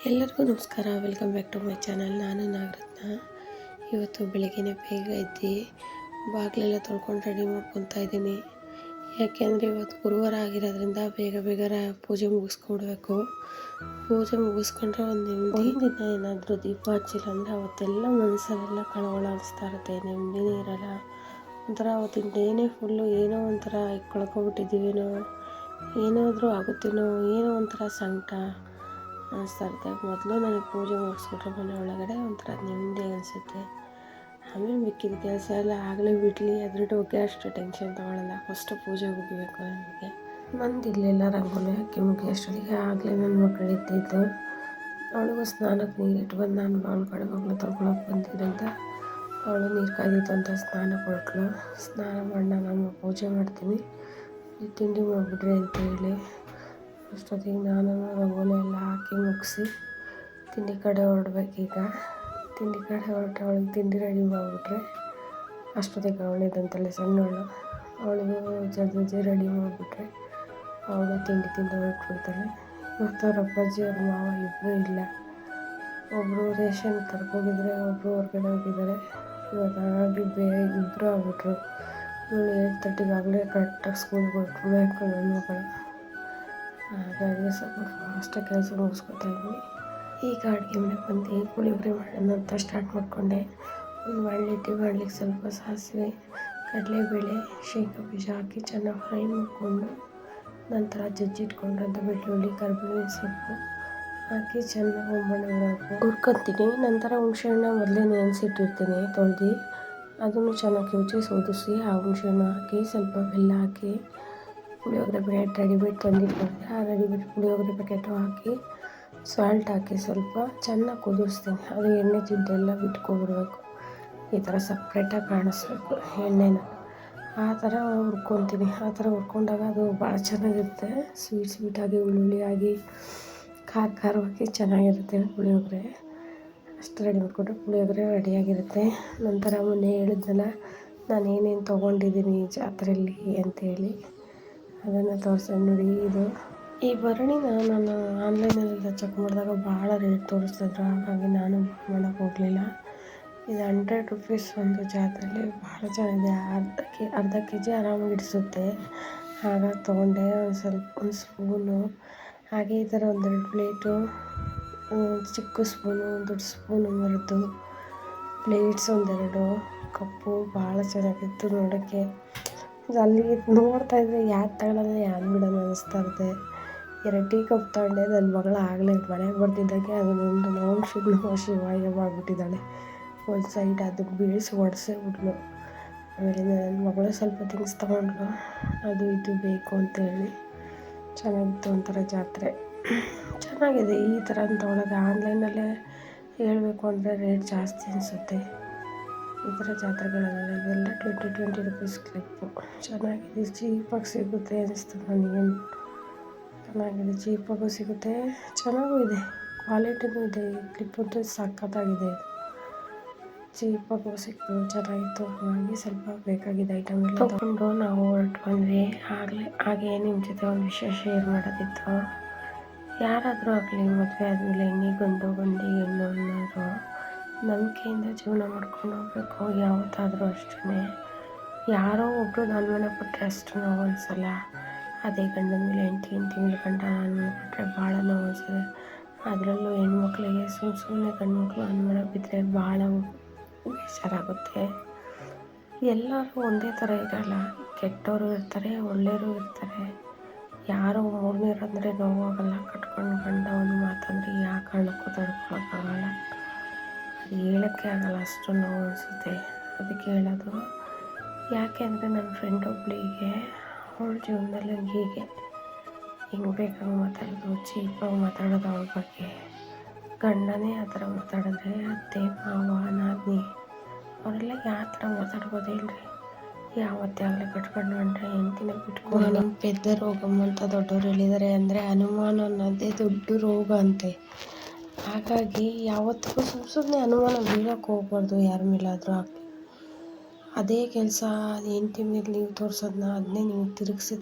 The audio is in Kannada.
ಎಲ್ಲರಿಗೂ ನಮಸ್ಕಾರ. Welcome back to my channel. ನಾನು ನಾಗರತ್ನ. ಇವತ್ತು ಬೆಳಗ್ಗೆನೇ ಬೇಗ ಎದ್ದು ಬಾಗಿಲೆಲ್ಲ ತೊಳ್ಕೊಂಡು ರೆಡಿ ಮಾಡ್ಕೊತಾ ಇದ್ದೀನಿ. ಯಾಕೆಂದರೆ ಇವತ್ತು ಗುರುವಾರ ಆಗಿರೋದ್ರಿಂದ ಬೇಗ ಪೂಜೆ ಮುಗಿಸ್ಕೊಡ್ಬೇಕು. ಪೂಜೆ ಮುಗಿಸ್ಕೊಂಡ್ರೆ ಒಂದು ದಿನ ಏನಾದರೂ ದೀಪ ಹಚ್ಚಿಲ್ಲ ಅಂದರೆ ಅವತ್ತೆಲ್ಲ ಮನಸ್ಸಲ್ಲೆಲ್ಲ ಕಳವಳ ಅನಿಸ್ತಾ ಇರುತ್ತೆ, ನೆಮ್ಮದಿನೇ ಇರೋಲ್ಲ. ಒಂಥರ ಅವತ್ತಿನ ಡೇನೇ ಫುಲ್ಲು ಏನೋ ಒಂಥರ ಕಳ್ಕೊಬಿಟ್ಟಿದ್ದೀವೇನೋ, ಏನಾದರೂ ಆಗುತ್ತೇನೋ, ಏನೋ ಒಂಥರ ಸಂಕಟ ಅನಿಸ್ತಾ ಇರುತ್ತೆ. ಮೊದಲು ನನಗೆ ಪೂಜೆ ಮುಗಿಸ್ಬಿಟ್ರೆ ಮನೆ ಒಳಗಡೆ ಒಂಥರ ನೆಮ್ಮದಿ ಅನಿಸುತ್ತೆ. ಆಮೇಲೆ ಮಿಕ್ಕಿದ ಕೆಲಸ ಎಲ್ಲ ಆಗಲೇ ಬಿಡಲಿ ಅದ್ರ ಬಗ್ಗೆ ಅಷ್ಟು ಟೆನ್ಷನ್ ತೊಗೊಳ್ಳಲ್ಲ. ಫಸ್ಟು ಪೂಜೆ ಮುಗಿಬೇಕು ನನಗೆ. ನಂದು ಇಲ್ಲೆಲ್ಲ ರಂಗೋಲಿ ಹಾಕಿ ಮುಗಿಯೋಷ್ಟೊತ್ತಿಗೆ ಆಗಲೇ ನನ್ನ ಮಕ್ಕಳು ಎದ್ದಿದ್ದು. ಅವಳಿಗೂ ಸ್ನಾನಕ್ಕೆ ನೀರು ಇಟ್ಟು ಬಂದು ನಾನು ಅವಳ ಕಡೆ ಮಗಳು ತೊಳ್ಕೊಳಕ್ಕೆ ಬಂದಿದ್ದರಿಂದ ಅವಳು ನೀರು ಕಾಯ್ದಿತ್ತು ಅಂತ ಸ್ನಾನ ಕೊಟ್ಟಳು. ಸ್ನಾನ ಮಾಡಿ ನಾನು ಪೂಜೆ ಮಾಡ್ತೀನಿ, ತಿಂಡಿ ಮಾಡಿಬಿಡ್ರಿ ಅಂತೇಳಿ ಅಷ್ಟೊತ್ತಿಗೆ ನಾನು ರಂಗೋಲಿ ಎಲ್ಲ ಹಾಕಿ ಮುಗಿಸಿ ತಿಂಡಿ ಕಡೆ ಹೊರಡ್ಬೇಕೀಗ. ತಿಂಡಿ ಕಡೆ ಹೊರಟು ಅವಳಿಗೆ ತಿಂಡಿ ರೆಡಿ ಮಾಡಿಬಿಟ್ರೆ ಅಷ್ಟೊತ್ತಿಗೆ ಅವಳಿದಂತಲೇ ಸಣ್ಣವಳು, ಅವಳಿಗೂ ಜಲ್ದಿ ರೆಡಿ ಮಾಡಿಬಿಟ್ರೆ ಅವಳು ತಿಂಡಿ ತಿಂದು ಹೊರಟ್ಬಿಡ್ತಾಳೆ. ಮತ್ತು ಅವ್ರ ಅಪ್ಪಾಜಿ ಅವ್ರ ಮಾವ ಇಬ್ಬರೂ ಇಲ್ಲ. ಒಬ್ಬರು ರೇಷನ್ ತರ್ಕೋಗಿದ್ರೆ ಒಬ್ಬರು ಹೊರಗಡೆ ಹೋಗಿದ್ದಾರೆ. ಇವತ್ತು ಹಾಗಾಗಿ ಬೇಗ ಇಬ್ಬರು ಆಗ್ಬಿಟ್ರು. ಇವಳು 8:30 ಆಗಲೇ ಕರೆಕ್ಟಾಗಿ ಸ್ಕೂಲ್ಗೆ ಹೊರಟ್ಬಿಡ್ಬೇಕು ನನ್ನ ಮಗಳು. ಹಾಗಾಗಿ ಸ್ವಲ್ಪ ಫಾಸ್ಟಾಗಿ ಕೆಲಸ ಮುಗಿಸ್ಕೊತಾ ಇದ್ವಿ. ಈಗ ಅಡುಗೆ ಮನೆಗೆ ಬಂದು ಪುಳಿಯೋಗರೆ ಮಾಡೋಣ ಅಂತ ಸ್ಟಾರ್ಟ್ ಮಾಡಿಕೊಂಡೆ. ಒಂದು ಬಾಣಲೆ ಬಾಣಲಿಗೆ ಸ್ವಲ್ಪ ಸಾಸಿವೆ, ಕಡಲೆಬೇಳೆ, ಶೇಂಗಾ ಬೀಜ ಹಾಕಿ ಚೆನ್ನಾಗಿ ಫ್ರೈ ಮಾಡಿಕೊಂಡು ನಂತರ ಜಜ್ಜಿಟ್ಕೊಂಡ್ರಂಥ ಬೆಳ್ಳುಳ್ಳಿ, ಕರಿಬೇವಿನ ಸೊಪ್ಪು ಹಾಕಿ ಚೆನ್ನಾಗಿ ಒಮ್ಮೆ ಹುರ್ಕೊತೀನಿ. ನಂತರ ಹುಣಸೆಹಣ್ಣು ಮೊದಲೇ ನೆನೆಸಿಟ್ಟಿರ್ತೀನಿ ತೊಳೆದು, ಅದನ್ನು ಚೆನ್ನಾಗಿ ಕಿವುಚಿ ಸೋದಿಸಿ ಆ ಹುಣಸೆಹಣ್ಣು ಹಾಕಿ ಸ್ವಲ್ಪ ಬೆಲ್ಲ ಹಾಕಿ ಪುಳಿಯೋಗರೆ ಪ್ಯಾಕೆಟ್ ರೆಡಿಮೇಡ್ ತಂದಿಟ್ಕೊಂಡೆ. ಆ ರೆಡಿಮೇಡ್ ಪುಳಿಯೋಗರೆ ಪ್ಯಾಕೆಟು ಹಾಕಿ ಸಾಲ್ಟ್ ಹಾಕಿ ಸ್ವಲ್ಪ ಚೆನ್ನಾಗಿ ಕುದಿಸ್ತೀನಿ. ಅದು ಎಣ್ಣೆ ಜಿಡ್ಡೆಲ್ಲ ಬಿಟ್ಕೊಬಿಡ್ಬೇಕು. ಈ ಥರ ಸಪ್ರೇಟಾಗಿ ಕಾಣಿಸ್ಬೇಕು ಎಣ್ಣೆನ. ಆ ಥರ ಹುರ್ಕೊತೀನಿ. ಆ ಥರ ಹುರ್ಕೊಂಡಾಗ ಅದು ಭಾಳ ಚೆನ್ನಾಗಿರುತ್ತೆ. ಸ್ವೀಟಾಗಿ ಹುಳಿಯಾಗಿ ಖಾರವಾಗಿ ಚೆನ್ನಾಗಿರುತ್ತೆ ಪುಳಿಯೋಗರೆ. ಅಷ್ಟು ರೆಡಿ ಮಾಡಿಕೊಂಡ್ರೆ ಪುಳಿಯೋಗರೆ ರೆಡಿಯಾಗಿರುತ್ತೆ. ನಂತರ ಮೊನ್ನೆ ಹೇಳಿದ್ನಲ್ಲ ನಾನು ಏನೇನು ತೊಗೊಂಡಿದ್ದೀನಿ ಜಾತ್ರೆಯಲ್ಲಿ ಅಂತೇಳಿ, ಅದನ್ನು ತೋರಿಸೋದು ನೋಡಿ. ಇದು ಈ ಭರಣಿನ ನಾನು ಆನ್ಲೈನಲ್ಲೆಲ್ಲ ಚೆಕ್ ಮಾಡಿದಾಗ ಭಾಳ ರೇಟ್ ತೋರಿಸ್ತಿದ್ರು, ಹಾಗಾಗಿ ನಾನು ಮಾಡೋಕ್ಕೆ ಹೋಗಲಿಲ್ಲ. ಇದು 100 ರೂಪೀಸ್ ಒಂದು ಜಾತ್ರೆಯಲ್ಲಿ ಭಾಳ ಚೆನ್ನಾಗಿದೆ. ಅರ್ಧ ಕೆ ಜಿ ಆರಾಮಾಗಿ ಹಿಡಿಸುತ್ತೆ. ಹಾಗಾಗಿ ತೊಗೊಂಡೆ. ಒಂದು ಸ್ಪೂನು, ಹಾಗೆ ಈ ಥರ 1-2 ಪ್ಲೇಟು, ಚಿಕ್ಕ ಸ್ಪೂನು, ದೊಡ್ಡ ಸ್ಪೂನು ಮರದ್ದು ಪ್ಲೇಟ್ಸ್, 1-2 ಕಪ್ಪು ಭಾಳ ಚೆನ್ನಾಗಿತ್ತು ನೋಡೋಕ್ಕೆ. ಅಲ್ಲಿ ನೋಡ್ತಾಯಿದ್ರೆ ಯಾವ್ದು ತಗೊಳ್ಳೋದು ಯಾವ್ದು ಬಿಡೋಣ ಅನ್ನಿಸ್ತಾ ಇರುತ್ತೆ. 2 ಟೀ ಕಪ್ ತಗೊಂಡೆ. ನನ್ನ ಮಗಳು ಆಗಲೇ ಮನೆಗೆ ಬರ್ತಿದ್ದಾಗೆ ಅದನ್ನೊಂದು ಓಂ ಶಿವಾಯ ಮಾಡಿಬಿಟ್ಟಿದ್ದಾಳೆ. ಒಂದು ಸೈಡ್ ಅದನ್ನು ಬೀಳಿಸಿ ಒಡಿಸೇ ಬಿಟ್ಲು. ಆಮೇಲೆ ನನ್ನ ಮಗಳು ಸ್ವಲ್ಪ ಥಿಂಗ್ಸ್ ತೊಗೊಂಡ್ಳು, ಅದು ಇದು ಬೇಕು ಅಂತೇಳಿ. ಚೆನ್ನಾಗಿತ್ತು ಒಂಥರ ಜಾತ್ರೆ. ಚೆನ್ನಾಗಿದೆ ಈ ಥರ ತೊಗೊಳೋದು. ಆನ್ಲೈನಲ್ಲೇ ಹೇಳಬೇಕು ಅಂದರೆ ರೇಟ್ ಜಾಸ್ತಿ ಅನಿಸುತ್ತೆ. ಈ ಥರ ಜಾತ್ರೆಗಳೆಲ್ಲ ಇದೆಲ್ಲ 20 ರೂಪೀಸ್ ಕ್ಲಿಪ್ಪು. ಚೆನ್ನಾಗಿದೆ, ಚೀಪಾಗಿ ಸಿಗುತ್ತೆ ಅನಿಸ್ತದೆ ನನಗೇನು. ಚೆನ್ನಾಗಿದೆ, ಚೀಪಾಗೂ ಸಿಗುತ್ತೆ, ಚೆನ್ನಾಗೂ ಇದೆ, ಕ್ವಾಲಿಟಿನೂ ಇದೆ. ಈ ಕ್ಲಿಪ್ಪಂತೂ ಸಖತ್ತಾಗಿದೆ. ಚೀಪಾಗೂ ಸಿಕ್ತು, ಚೆನ್ನಾಗಿತ್ತು. ಹಾಗಾಗಿ ಸ್ವಲ್ಪ ಬೇಕಾಗಿದ್ದ ಐಟಮ್ ಎಲ್ಲ ತೊಗೊಂಡು ನಾವು ಹೊರಟು ಬಂದ್ವಿ. ಹಾಗೆ ನಿಮ್ಮ ಜೊತೆ ಒಂದು ವಿಷಯ ಶೇರ್ ಮಾಡೋದಿತ್ತು. ಯಾರಾದರೂ ಆಗಲಿ ಮದುವೆ ಆದಮೇಲೆ ಗಂಡು ಹೆಣ್ಣು ಅನ್ನೋರು ನಂಬಿಕೆಯಿಂದ ಜೀವನ ಮಾಡ್ಕೊಂಡು ಹೋಗ್ಬೇಕು. ಯಾವತ್ತಾದರೂ ಅಷ್ಟೇ. ಯಾರೋ ಒಬ್ಬರು ಅನುಮಾನ ಪಟ್ಟರೆ ಅಷ್ಟು ನೋವು ಅನಿಸಲ್ಲ. ಅದೇ ಗಂಡನ ಮೇಲೆ ಹೆಂಡತಿ ಗಂಡ ಅನುಮಾನ ಪಟ್ಟರೆ ಭಾಳ ನೋವು ಅನಿಸುತ್ತೆ. ಅದರಲ್ಲೂ ಹೆಣ್ಮಕ್ಳಿಗೆ ಸುಮ್ಮನೆ ಗಂಡ್ಮಕ್ಳು ಅನುಮಾನ ಬಿದ್ದರೆ ಭಾಳ ಬೇಜಾರಾಗುತ್ತೆ. ಎಲ್ಲರೂ ಒಂದೇ ಥರ ಇರಲ್ಲ. ಕೆಟ್ಟವರು ಇರ್ತಾರೆ, ಒಳ್ಳೆಯವರು ಇರ್ತಾರೆ. ಯಾರೋ ಮೂರನೇರಂದರೆ ನೋವಾಗಲ್ಲ. ಕಟ್ಕೊಂಡು ಗಂಡ ಒಂದು ಮಾತಂದರೆ ಯಾವ ಕಾರಣಕ್ಕೂ ತಡ್ಕೊಳಕ್ಕಾಗಲ್ಲ. ಅದು ಹೇಳೋಕ್ಕೆ ಆಗಲ್ಲ, ಅಷ್ಟು ನೋವು ಅನಿಸುತ್ತೆ. ಅದಕ್ಕೆ ಹೇಳೋದು. ಯಾಕೆ ಅಂದರೆ ನನ್ನ ಫ್ರೆಂಡ್ ಒಬ್ಬಳಿಗೆ ಅವಳ ಜೀವನದಲ್ಲಿ ಹೀಗೆ ಹಿಂಗೆ ಬೇಕಾಗಿ ಮಾತಾಡೋದು, ಚೀಪಾಗಿ ಮಾತಾಡೋದು ಅವಳ ಬಗ್ಗೆ. ಗಂಡನೇ ಆ ಥರ ಮಾತಾಡಿದ್ರೆ ಅತ್ತೆ, ಮಾವ, ನಾದಿನಿ ಅವರೆಲ್ಲ ಯಾವ ಥರ ಮಾತಾಡ್ಬೋದು ಹೇಳ್ರಿ? ಯಾವತ್ತೇ ಆಗಲಿ ಕಟ್ಕೊಂಡು ಗಂಡ ಹೆಂಡ್ತಿನ ಬಿಟ್ಕೊಂಡು ನಮ್ಮ ಪೆದ್ದ ರೋಗಮ್ಮ ಅಂತ ದೊಡ್ಡವ್ರು ಹೇಳಿದ್ದಾರೆ. ಅಂದರೆ ಅನುಮಾನ ಅನ್ನೋದೇ ದೊಡ್ಡ ರೋಗ ಅಂತೆ. ಹಾಗಾಗಿ ಯಾವತ್ತಿಗೂ ಸುಮ್ಮನೆ ಅನುಮಾನ ಬೀಳೋಕ್ಕೆ ಹೋಗ್ಬಾರ್ದು ಯಾರ ಮೇಲಾದರೂ ಆಗಲಿ. ಅದೇ ಕೆಲಸ ಹೆಂಡ್ತಿ ಮೇಲೆ ನೀವು ತೋರಿಸೋದನ್ನ ಅದನ್ನೇ ನೀವು ತಿರುಗಿಸಿ